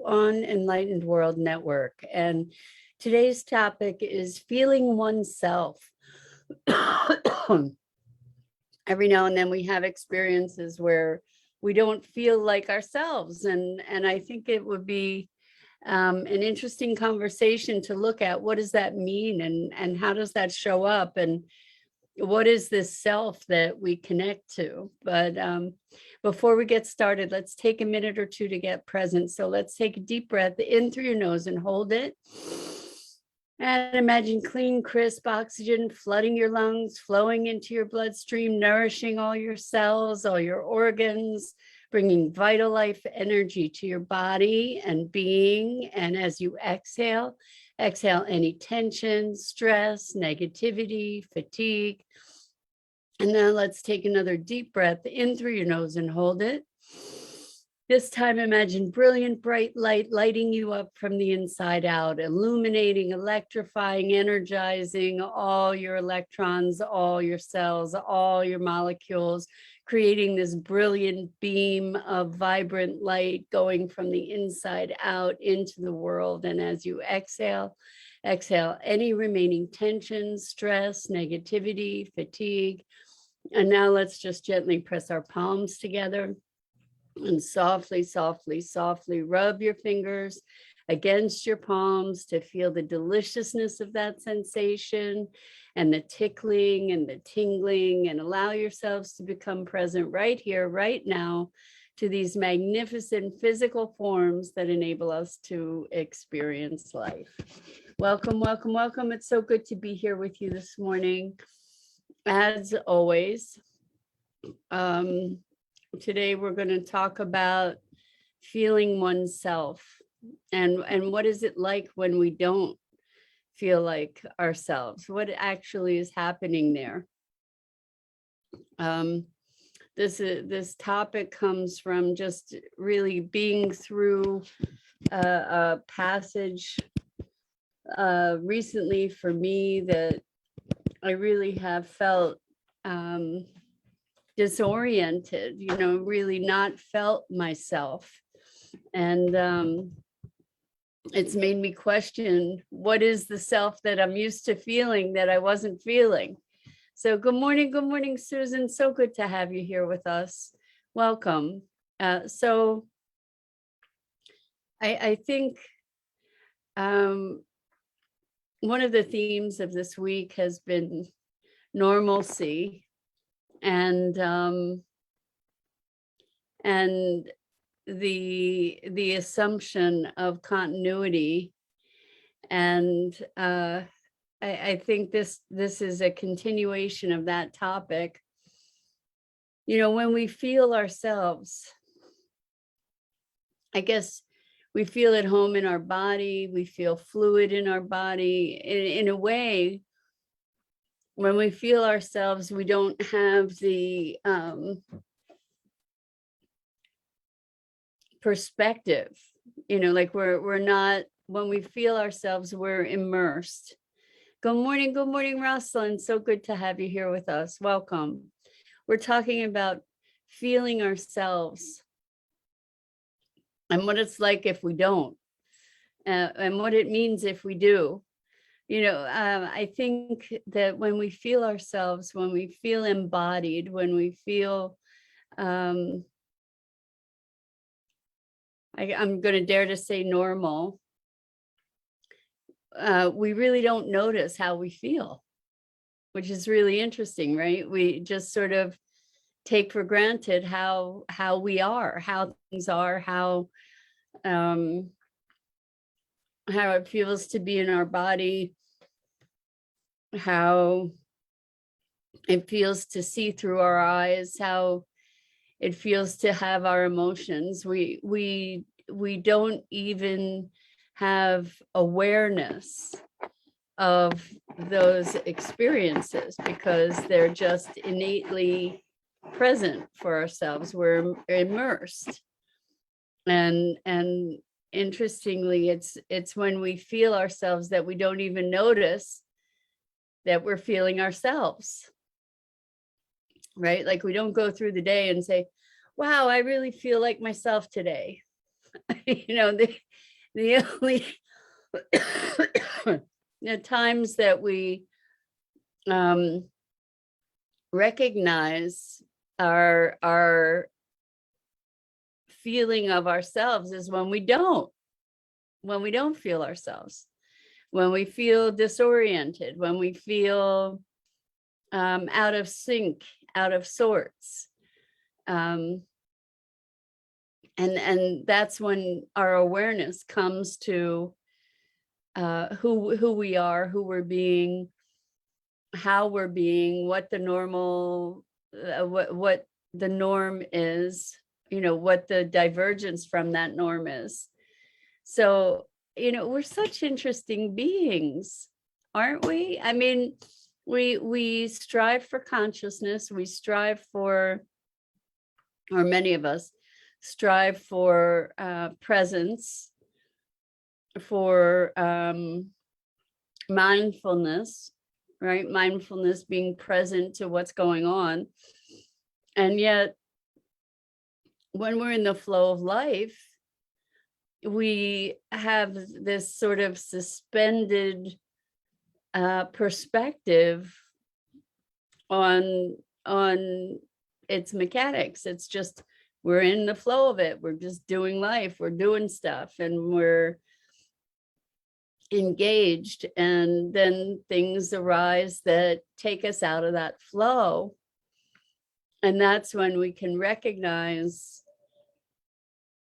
on Enlightened World Network. And today's topic is feeling oneself. Every now and then we have experiences where we don't feel like ourselves. And I think it would be an interesting conversation to look at what does that mean and how does that show up and what is this self that we connect to. But before we get started, let's take a minute or two to get present. So let's take a deep breath in through your nose and hold it. And imagine clean, crisp oxygen flooding your lungs, flowing into your bloodstream, nourishing all your cells, all your organs, bringing vital life energy to your body and being. And as you exhale, exhale any tension, stress, negativity, fatigue. And now let's take another deep breath in through your nose and hold it. This time, imagine brilliant, bright light lighting you up from the inside out, illuminating, electrifying, energizing all your electrons, all your cells, all your molecules, creating this brilliant beam of vibrant light going from the inside out into the world. And as you exhale, exhale any remaining tension, stress, negativity, fatigue. And now let's just gently press our palms together and softly, softly, softly rub your fingers against your palms to feel the deliciousness of that sensation and the tickling and the tingling, and allow yourselves to become present right here, right now, to these magnificent physical forms that enable us to experience life. Welcome, welcome, welcome. It's so good to be here with you this morning. As always, today we're going to talk about feeling oneself and what is it like when we don't feel like ourselves, what actually is happening there. This topic comes from just really being through a passage recently for me that I really have felt disoriented, really not felt myself. And it's made me question, what is the self that I'm used to feeling that I wasn't feeling? So good morning, Susan. So good to have you here with us. Welcome. So I think one of the themes of this week has been normalcy and the assumption of continuity. And I think this is a continuation of that topic. When we feel ourselves, I guess we feel at home in our body, we feel fluid in our body. In a way, when we feel ourselves, we don't have the perspective, like we're not, when we feel ourselves, we're immersed. Good morning, Rosalind. So good to have you here with us. Welcome. We're talking about feeling ourselves and what it's like if we don't, and what it means if we do. I think that when we feel ourselves, when we feel embodied, when we feel, I'm going to dare to say normal, we really don't notice how we feel, which is really interesting, right? We just sort of take for granted how we are, how things are, how it feels to be in our body, how it feels to see through our eyes, how it feels to have our emotions. We don't even have awareness of those experiences because they're just innately present for ourselves. We're immersed. And interestingly, it's when we feel ourselves that we don't even notice that we're feeling ourselves, right? Like we don't go through the day and say, wow, I really feel like myself today. The only the times that we recognize our feeling of ourselves is when we don't feel ourselves, when we feel disoriented, when we feel out of sync, out of sorts. And that's when our awareness comes to who we are, who we're being, how we're being, what the normal, what the norm is, what the divergence from that norm is. So, we're such interesting beings, aren't we? I mean, we strive for consciousness, we strive for, or many of us strive for presence, for mindfulness, right? Mindfulness, being present to what's going on. And yet, when we're in the flow of life, we have this sort of suspended perspective on its mechanics. It's just, we're in the flow of it. We're just doing life. We're doing stuff, and we're engaged. And then things arise that take us out of that flow. And that's when we can recognize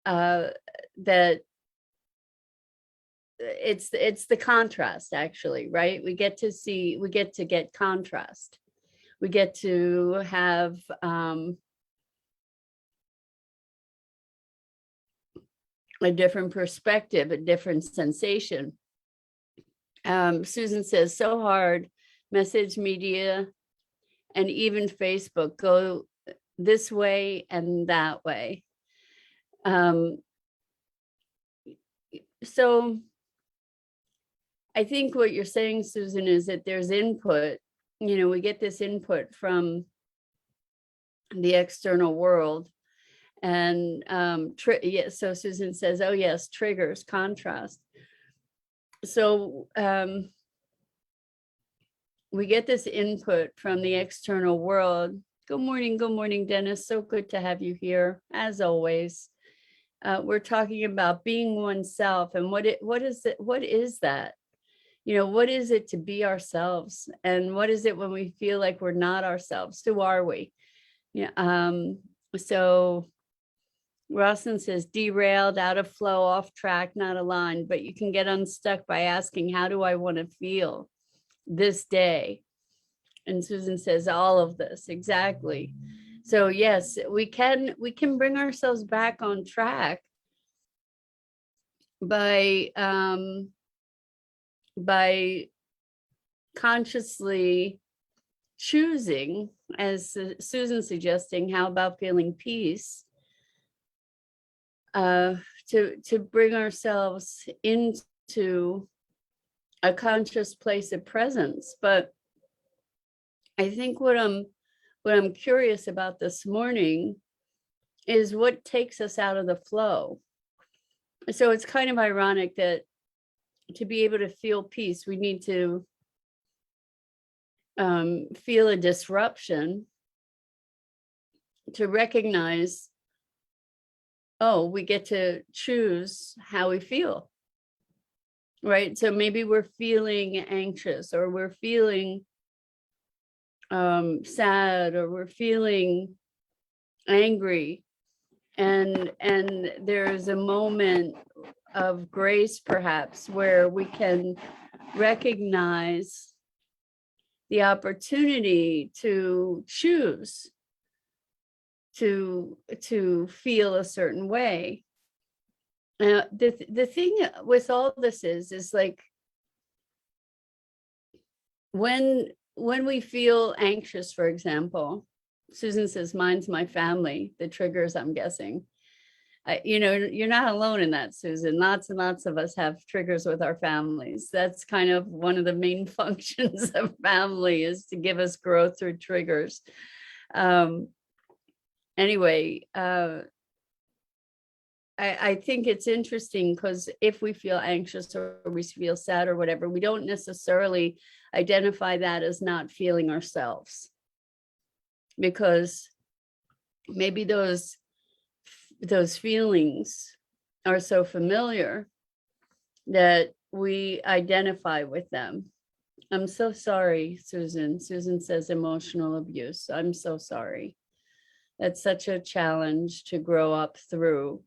that it's the contrast, actually, right? We get to get contrast. We get to have a different perspective, a different sensation. Susan says, so hard, message media and even Facebook go this way and that way. So I think what you're saying, Susan, is that there's input. We get this input from the external world. And so Susan says, oh yes, triggers, contrast. So we get this input from the external world. Good morning, Dennis. So good to have you here, as always. We're talking about being oneself, and what is that? What is it to be ourselves? And what is it when we feel like we're not ourselves? Who are we? Yeah. So Rawson says, derailed, out of flow, off track, not aligned, but you can get unstuck by asking, how do I want to feel this day? And Susan says, all of this, exactly. So yes, we can bring ourselves back on track by consciously choosing, as Susan's suggesting, how about feeling peace, to bring ourselves into a conscious place of presence. But I think what I'm curious about this morning is what takes us out of the flow. So it's kind of ironic that to be able to feel peace, we need to feel a disruption to recognize, oh, we get to choose how we feel, right? So maybe we're feeling anxious, or we're feeling sad, or we're feeling angry, and there's a moment of grace, perhaps, where we can recognize the opportunity to choose to feel a certain way. The thing with all this is like, when we feel anxious, for example, Susan says, mine's my family, the triggers, I'm guessing. You're not alone in that, Susan. Lots and lots of us have triggers with our families. That's kind of one of the main functions of family, is to give us growth through triggers. Anyway, I think it's interesting because if we feel anxious or we feel sad or whatever, we don't necessarily identify that as not feeling ourselves, because maybe those feelings are so familiar that we identify with them. I'm so sorry, Susan. Susan says emotional abuse. I'm so sorry. That's such a challenge to grow up through,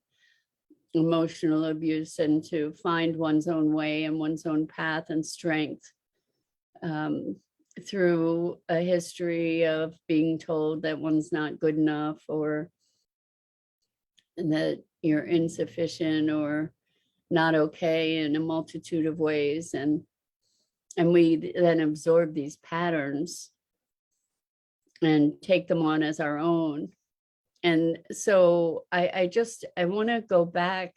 emotional abuse, and to find one's own way and one's own path and strength through a history of being told that one's not good enough, or that you're insufficient or not okay in a multitude of ways. And we then absorb these patterns and take them on as our own. And so I want to go back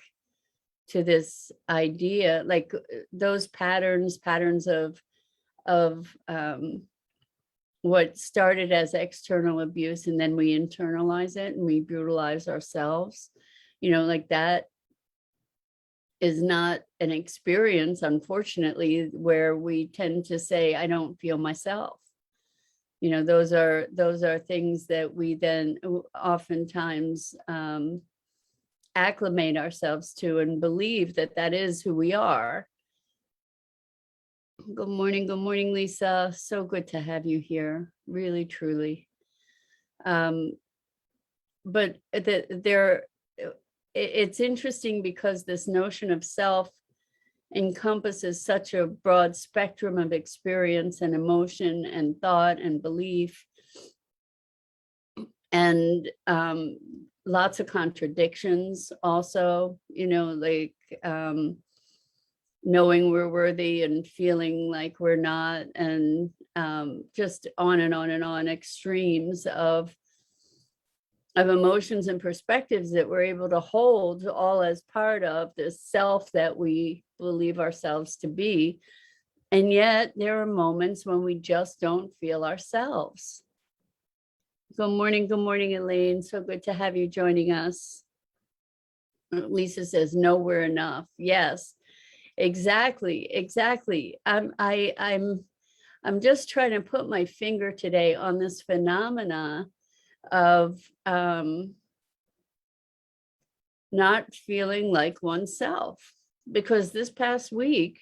to this idea, like those patterns of what started as external abuse, and then we internalize it and we brutalize ourselves, like that is not an experience, unfortunately, where we tend to say, I don't feel myself. Those are things that we then oftentimes acclimate ourselves to and believe that that is who we are. Good morning, Lisa. So good to have you here, really, truly. But it's interesting because this notion of self encompasses such a broad spectrum of experience and emotion and thought and belief, and lots of contradictions also, like knowing we're worthy and feeling like we're not, and just on and on and on, extremes of emotions and perspectives that we're able to hold, all as part of this self that we believe ourselves to be. And yet there are moments when we just don't feel ourselves. Good morning, Elaine. So good to have you joining us. Lisa says, no, we're enough. Yes, exactly. I'm just trying to put my finger today on this phenomena of not feeling like oneself, because this past week,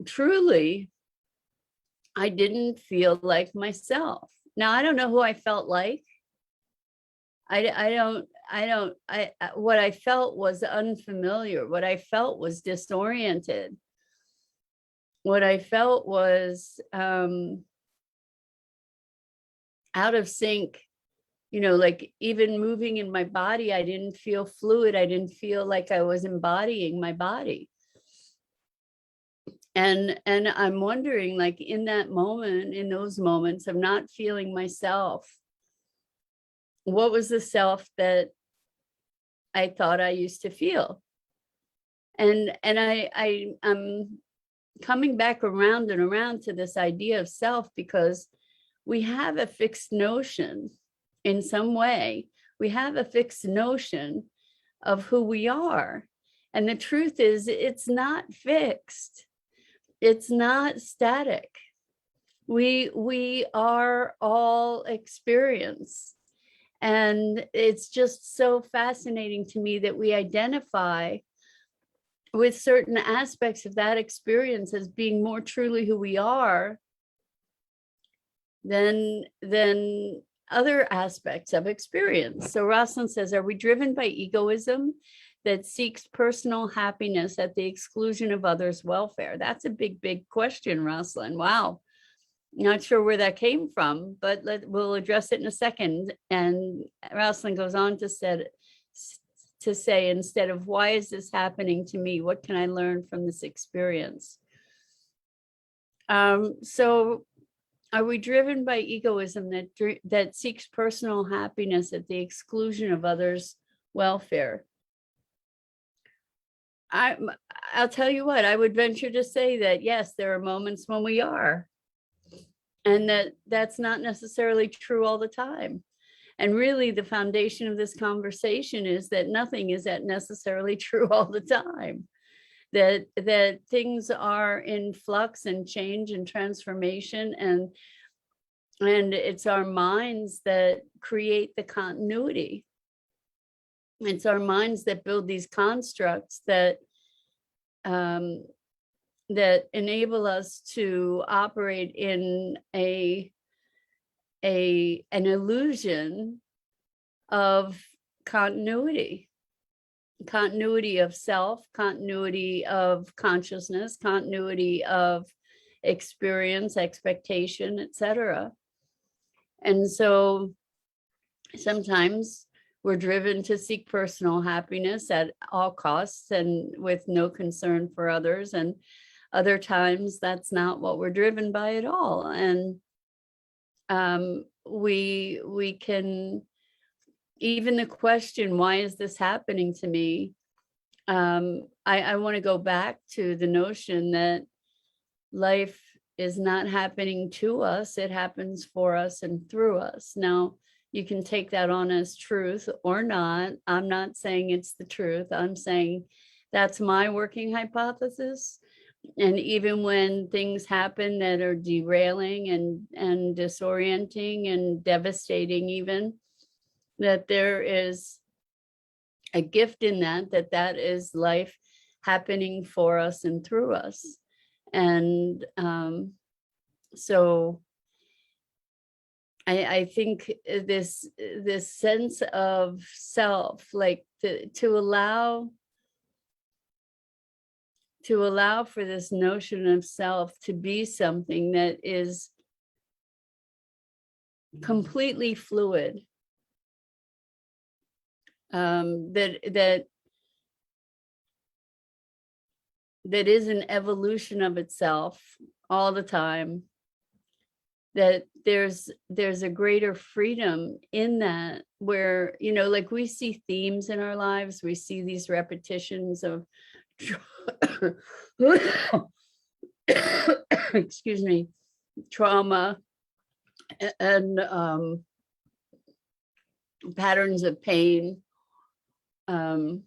truly, I didn't feel like myself. Now, I don't know who I felt like. What I felt was unfamiliar. What I felt was disoriented. What I felt was out of sync, like even moving in my body, I didn't feel fluid. I didn't feel like I was embodying my body. And I'm wondering, like in that moment, in those moments of not feeling myself, what was the self that I thought I used to feel? And I'm coming back around and around to this idea of self, because we have a fixed notion in some way. We have a fixed notion of who we are. And the truth is, it's not fixed. It's not static. We are all experience. And it's just so fascinating to me that we identify with certain aspects of that experience as being more truly who we are than other aspects of experience. So Rosalind says, are we driven by egoism that seeks personal happiness at the exclusion of others' welfare? That's a big question, Rosalind. Wow. Not sure where that came from, but we'll address it in a second. And Rosalind goes on to say, instead of why is this happening to me? What can I learn from this experience? So are we driven by egoism that seeks personal happiness at the exclusion of others' welfare? I'll tell you what, I would venture to say that, yes, there are moments when we are, and that's not necessarily true all the time. And really the foundation of this conversation is that nothing is that necessarily true all the time. That things are in flux and change and transformation, and it's our minds that create the continuity. It's our minds that build these constructs that that enable us to operate in an illusion of continuity of self, continuity of consciousness, continuity of experience, expectation, etc. And so sometimes we're driven to seek personal happiness at all costs and with no concern for others. And other times that's not what we're driven by at all. And we can, even the question, why is this happening to me? I want to go back to the notion that life is not happening to us, it happens for us and through us. Now, you can take that on as truth or not. I'm not saying it's the truth. I'm saying that's my working hypothesis. And even when things happen that are derailing and disorienting and devastating, even, that there is a gift in that is life happening for us and through us. And so I think this sense of self, like to allow for this notion of self to be something that is completely fluid, that is an evolution of itself all the time, that there's a greater freedom in that, where, you know, like we see themes in our lives, we see these repetitions of excuse me, trauma and patterns of pain, and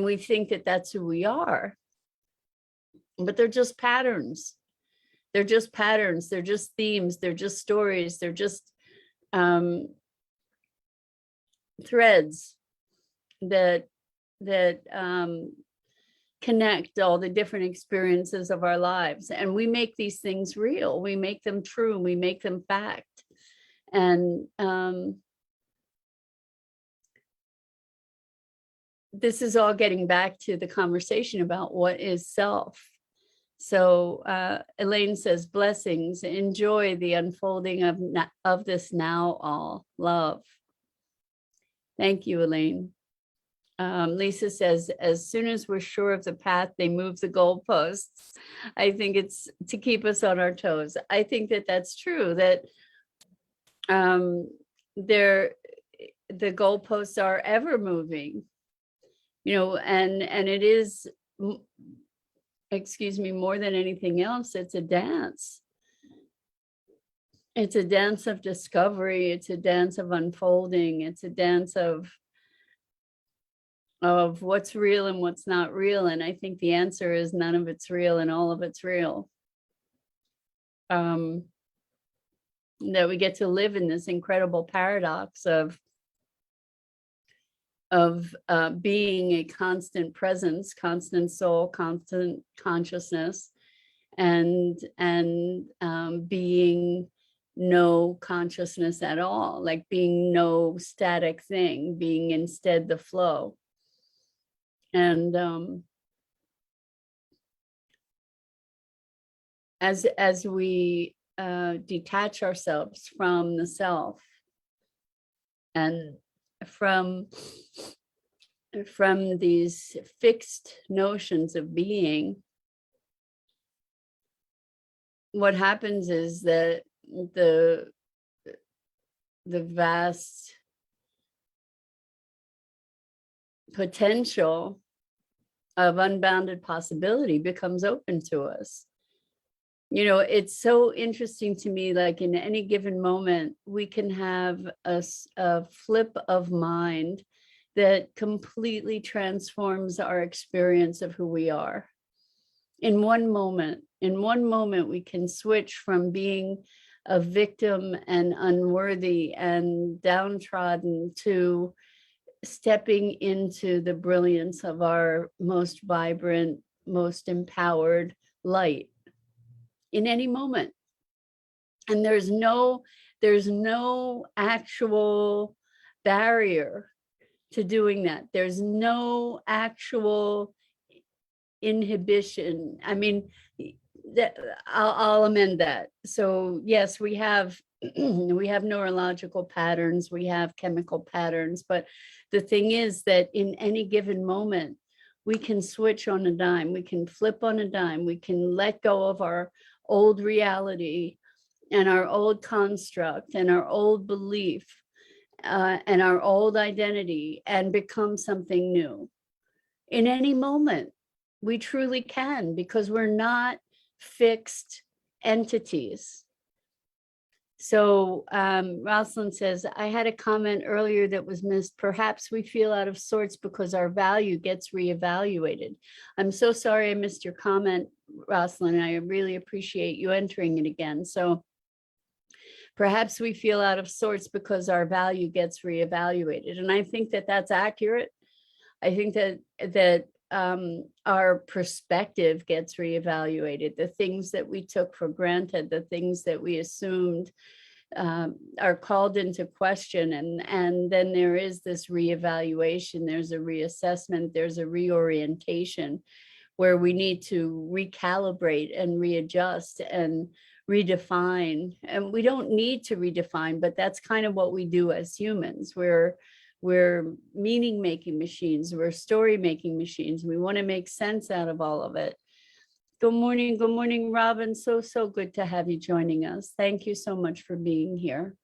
we think that that's who we are, but they're just patterns. They're just patterns. They're just themes. They're just stories. They're just threads that connect all the different experiences of our lives. And we make these things real. We make them true. We make them fact. And this is all getting back to the conversation about what is self. So Elaine says, blessings, enjoy the unfolding of this now, all love. Thank you, Elaine. Lisa says, as soon as we're sure of the path, they move the goalposts. I think it's to keep us on our toes. I think that that's true, that the goalposts are ever moving, you know, and it is, excuse me, more than anything else, it's a dance. It's a dance of discovery. It's a dance of unfolding. It's a dance of what's real and what's not real. And I think the answer is none of it's real and all of it's real. That we get to live in this incredible paradox of being a constant presence, constant soul, constant consciousness, and being no consciousness at all, like being no static thing, being instead the flow. And as we detach ourselves from the self and from these fixed notions of being, what happens is that the vast potential of unbounded possibility becomes open to us. It's so interesting to me, like in any given moment, we can have a flip of mind that completely transforms our experience of who we are. In one moment, we can switch from being a victim and unworthy and downtrodden to stepping into the brilliance of our most vibrant, most empowered light in any moment. And there's no actual barrier to doing that. There's no actual inhibition. I mean, I'll amend that. So yes, we have we have neurological patterns, we have chemical patterns, but the thing is that in any given moment, we can switch on a dime, we can flip on a dime, we can let go of our old reality and our old construct and our old belief and our old identity and become something new. In any moment, we truly can, because we're not fixed entities. So Rosalind says, I had a comment earlier that was missed. Perhaps we feel out of sorts because our value gets reevaluated. I'm so sorry I missed your comment, Rosalind. I really appreciate you entering it again. So perhaps we feel out of sorts because our value gets reevaluated. And I think that that's accurate. I think that our perspective gets reevaluated. The things that we took for granted, the things that we assumed are called into question. And then there is this reevaluation, there's a reassessment, there's a reorientation where we need to recalibrate and readjust and redefine. And we don't need to redefine, but that's kind of what we do as humans. We're meaning making machines, we're story making machines. We want to make sense out of all of it. Good morning, Robin. So good to have you joining us. Thank you so much for being here.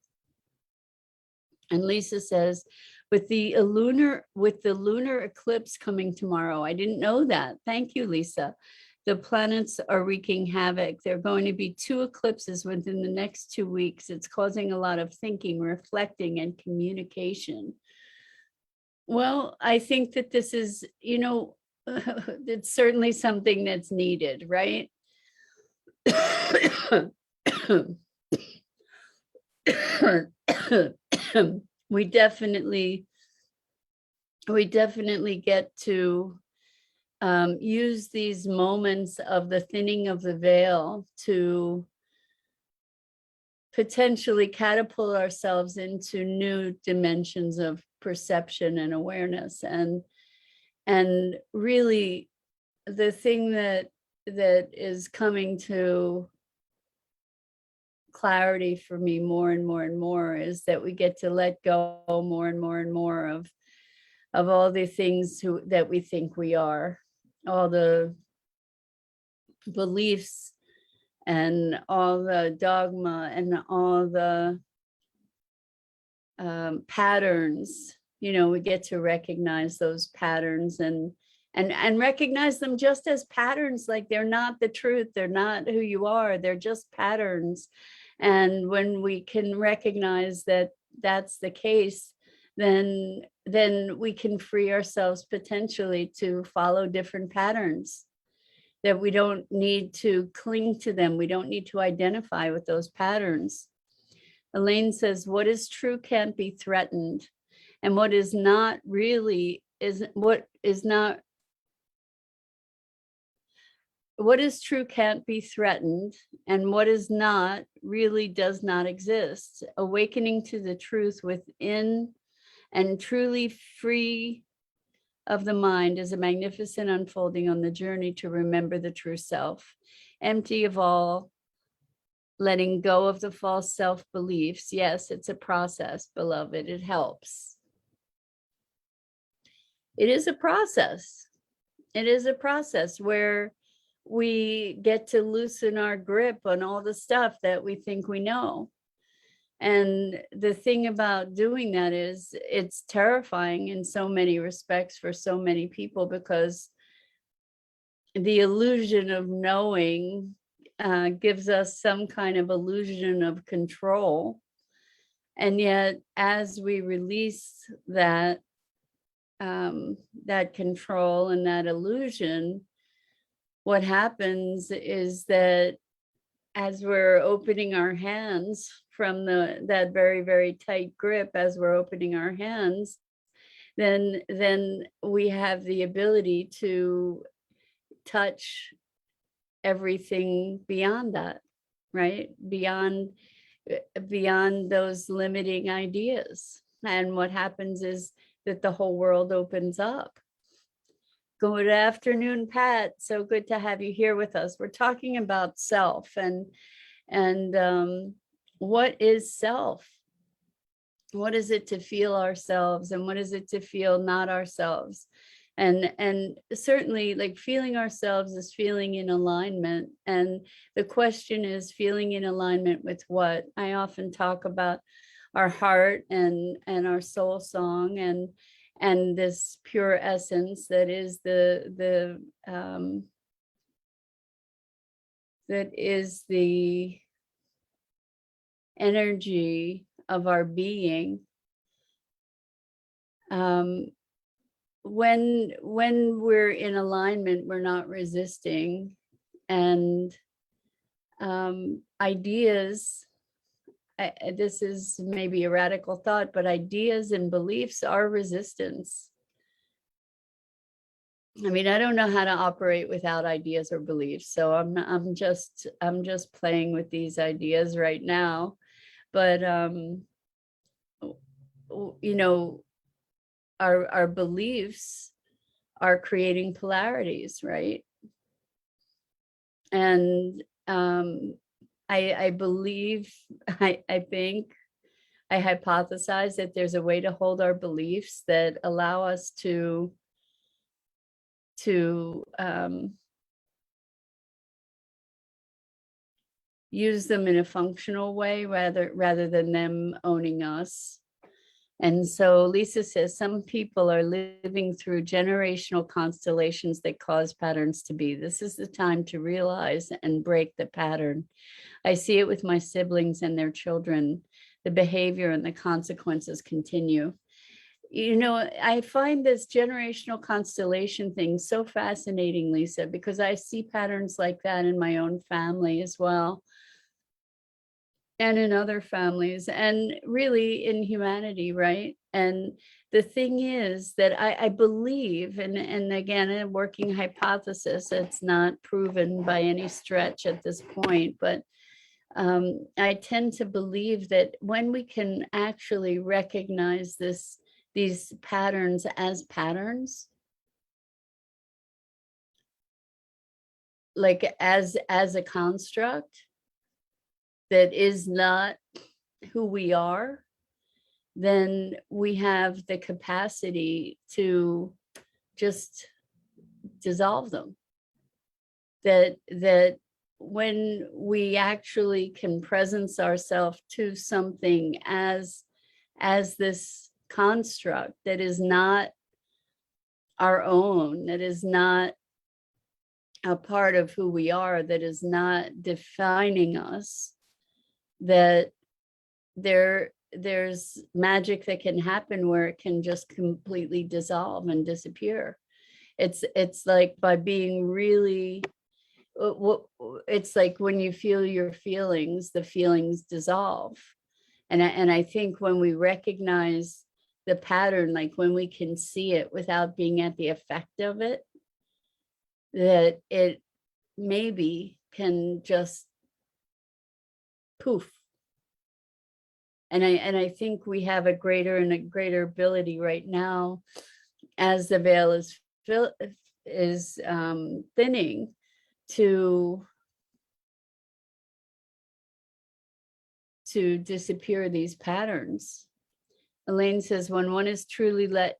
And Lisa says, with the lunar eclipse coming tomorrow. I didn't know that. Thank you, Lisa. The planets are wreaking havoc. There are going to be 2 eclipses within the next 2 weeks. It's causing a lot of thinking, reflecting, and communication. Well, I think that this is, it's certainly something that's needed, right? We definitely get to use these moments of the thinning of the veil to potentially catapult ourselves into new dimensions of perception and awareness. And really the thing that is coming to clarity for me more and more is that we get to let go more and more of all the things that we think we are, all the beliefs and all the dogma and all the patterns. We get to recognize those patterns and recognize them just as patterns. Like, they're not the truth, they're not who you are, they're just patterns. And when we can recognize that that's the case, then we can free ourselves potentially to follow different patterns, that we don't need to cling to them, we don't need to identify with those patterns. Elaine says, what is true can't be threatened, and what is not really what is true can't be threatened, and what is not really does not exist. Awakening to the truth within and truly free of the mind is a magnificent unfolding on the journey to remember the true self, empty of all, letting go of the false self-beliefs. Yes, it's a process, beloved. It helps. It is a process. It is a process where we get to loosen our grip on all the stuff that we think we know. And the thing about doing that is it's terrifying in so many respects for so many people, because the illusion of knowing gives us some kind of illusion of control. And yet, as we release that that control and that illusion, what happens is that as we're opening our hands from that very, very tight grip, as we're opening our hands, then we have the ability to touch everything beyond that, right? Beyond those limiting ideas. And what happens is that the whole world opens up. Good afternoon, Pat. So good to have you here with us. We're talking about self and what is self? What is it to feel ourselves, and what is it to feel not ourselves? And certainly, like, feeling ourselves is feeling in alignment. And the question is, feeling in alignment with what? I often talk about our heart and our soul song and this pure essence that is the energy of our being. When we're in alignment, we're not resisting, and ideas, this is maybe a radical thought, but ideas and beliefs are resistance. I mean, I don't know how to operate without ideas or beliefs, so I'm just playing with these ideas right now. But you know, our beliefs are creating polarities, right? And I believe, I think, I hypothesize that there's a way to hold our beliefs that allow us to use them in a functional way rather than them owning us. And so Lisa says, some people are living through generational constellations that cause patterns to be. This is the time to realize and break the pattern. I see it with my siblings and their children. The behavior and the consequences continue. You know, I find this generational constellation thing so fascinating, Lisa, because I see patterns like that in my own family as well, and in other families, and really in humanity, right? And the thing is that I believe, and again, a working hypothesis, it's not proven by any stretch at this point, but I tend to believe that when we can actually recognize these patterns as patterns, like as a construct that is not who we are, then we have the capacity to just dissolve them. That when we actually can presence ourselves to something as this construct that is not our own, that is not a part of who we are, that is not defining us, that there's magic that can happen where it can just completely dissolve and disappear. It's like, by being really, it's like when you feel your feelings, the feelings dissolve. And I think when we recognize the pattern, like when we can see it without being at the effect of it, that it maybe can just poof. And I think we have a greater and a greater ability right now, as the veil is thinning, to disappear these patterns. Elaine says, when one is truly ready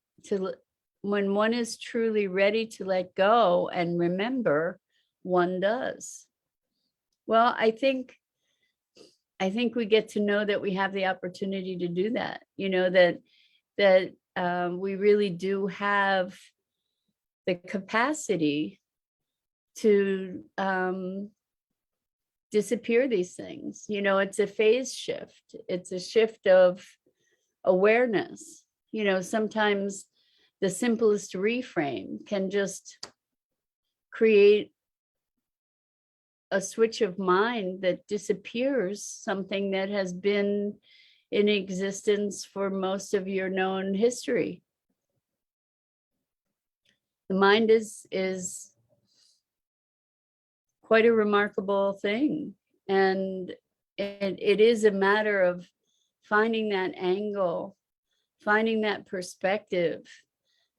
to let go and remember, one does. Well, I think we get to know that we have the opportunity to do that. You know, that we really do have the capacity to disappear these things. You know, it's a phase shift. It's a shift of awareness. You know, sometimes the simplest reframe can just create a switch of mind that disappears something that has been in existence for most of your known history. The mind is quite a remarkable thing. And it is a matter of finding that angle, finding that perspective.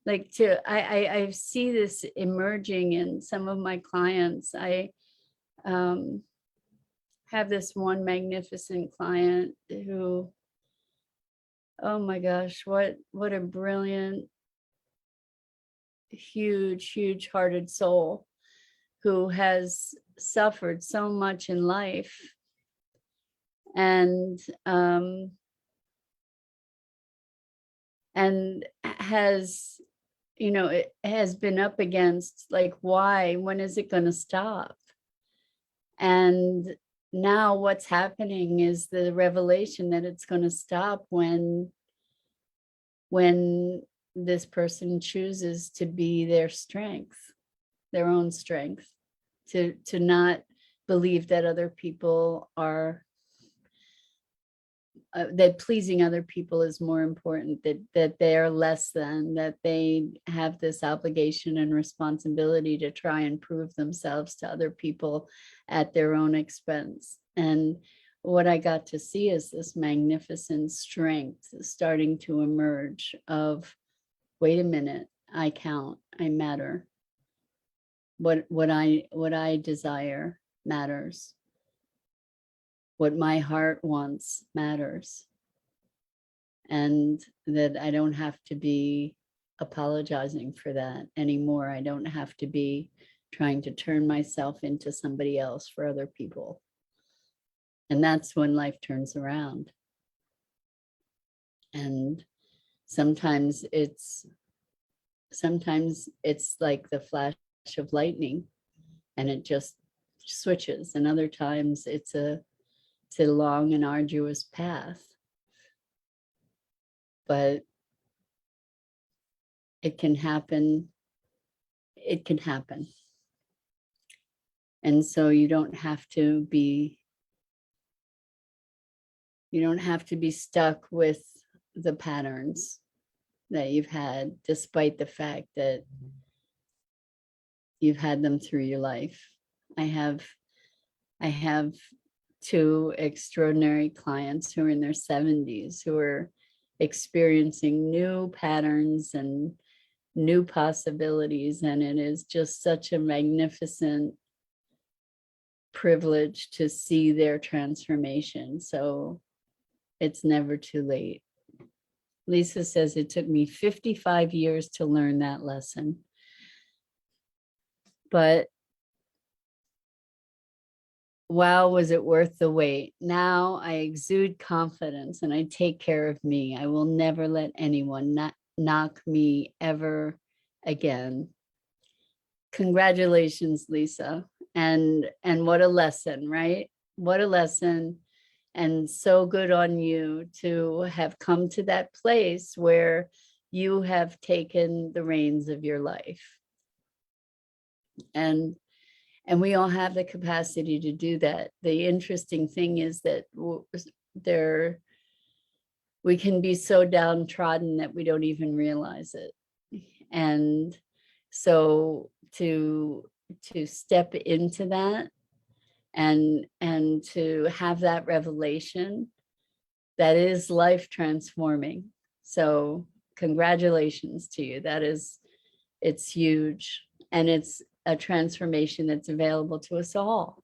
Like I see this emerging in some of my clients. I have this one magnificent client who, oh my gosh, what a brilliant, huge hearted soul who has suffered so much in life, and has, you know, it has been up against, like, why, when is it going to stop? And now what's happening is the revelation that it's going to stop when this person chooses to be their strength, their own strength, to not believe that other people are, that pleasing other people is more important, that they are less than, that they have this obligation and responsibility to try and prove themselves to other people at their own expense. And what I got to see is this magnificent strength starting to emerge of, wait a minute, I count, I matter. What I desire matters. What my heart wants matters. And that I don't have to be apologizing for that anymore. I don't have to be trying to turn myself into somebody else for other people. And that's when life turns around. And sometimes it's like the flash of lightning and it just switches. And other times it's a long and arduous path. But it can happen. It can happen. And so you don't have to be stuck with the patterns that you've had, despite the fact that you've had them through your life. I have two extraordinary clients who are in their 70s who are experiencing new patterns and new possibilities, and it is just such a magnificent privilege to see their transformation. So it's never too late. Lisa says, it took me 55 years to learn that lesson. But wow, was it worth the wait? Now I exude confidence and I take care of me. I will never let anyone knock me ever again. Congratulations, Lisa. And what a lesson, right? What a lesson. And so good on you to have come to that place where you have taken the reins of your life. And we all have the capacity to do that. The interesting thing is that we can be so downtrodden that we don't even realize it. And so to step into that and to have that revelation, that is life transforming. So congratulations to you. It's huge. And it's a transformation that's available to us all.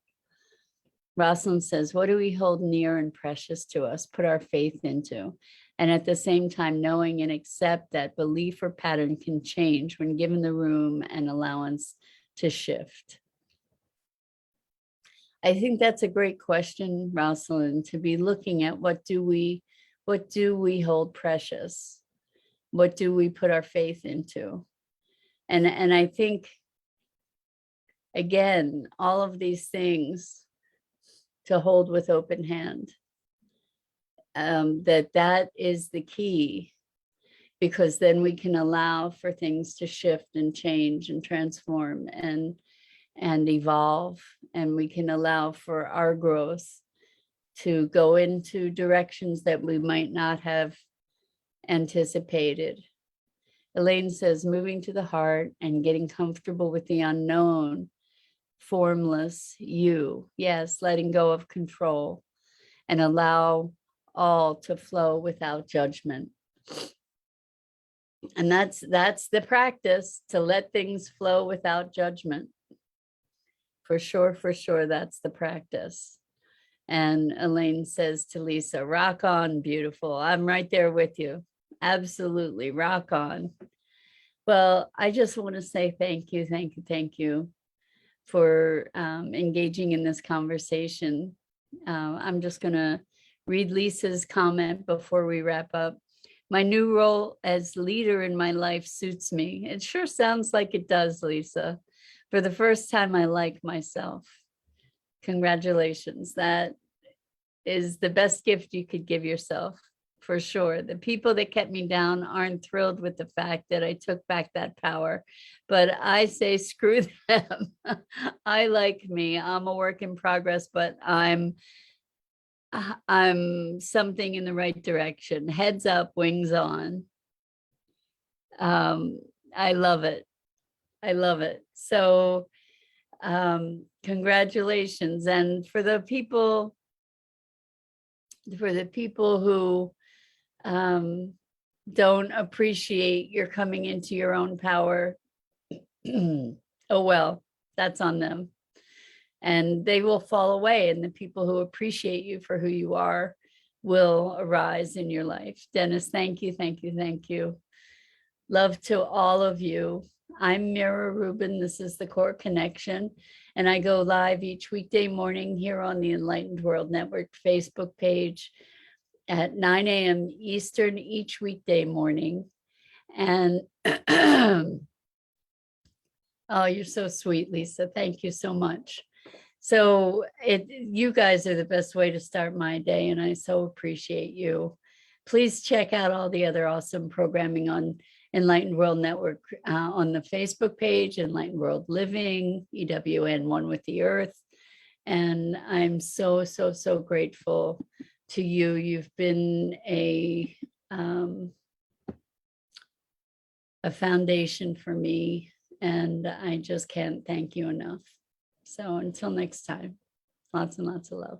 Rosalind says, what do we hold near and precious to us, put our faith into? And at the same time, knowing and accept that belief or pattern can change when given the room and allowance to shift. I think that's a great question, Rosalind, to be looking at what do we hold precious? What do we put our faith into? And I think, again, all of these things to hold with open hand. That is the key, because then we can allow for things to shift and change and transform and evolve, and we can allow for our growth to go into directions that we might not have anticipated. Elaine says, moving to the heart and getting comfortable with the unknown, formless you. Yes, letting go of control and allow all to flow without judgment. And that's the practice, to let things flow without judgment. For sure, that's the practice. And Elaine says to Lisa, rock on, beautiful. I'm right there with you. Absolutely, rock on. Well, I just want to say thank you for engaging in this conversation. I'm just going to read Lisa's comment before we wrap up. My new role as leader in my life suits me. It sure sounds like it does, Lisa. For the first time, I like myself. Congratulations. That is the best gift you could give yourself, for sure. The people that kept me down aren't thrilled with the fact that I took back that power, but I say screw them. I like me. I'm a work in progress, but I'm something in the right direction. Heads up, wings on. I love it. So congratulations. And for the people who don't appreciate your coming into your own power, oh well, that's on them. And they will fall away, and the people who appreciate you for who you are will arise in your life. Dennis, thank you. Love to all of you. I'm Mira Rubin. This is the Core Connection, and I go live each weekday morning here on the Enlightened World Network Facebook page at 9 a.m. Eastern each weekday morning. And oh, you're so sweet, Lisa. Thank you so much. So you guys are the best way to start my day, and I so appreciate you. Please check out all the other awesome programming on Enlightened World Network on the Facebook page, Enlightened World Living, EWN One with the Earth. And I'm so grateful to you. You've been a foundation for me, and I just can't thank you enough. So until next time, lots and lots of love.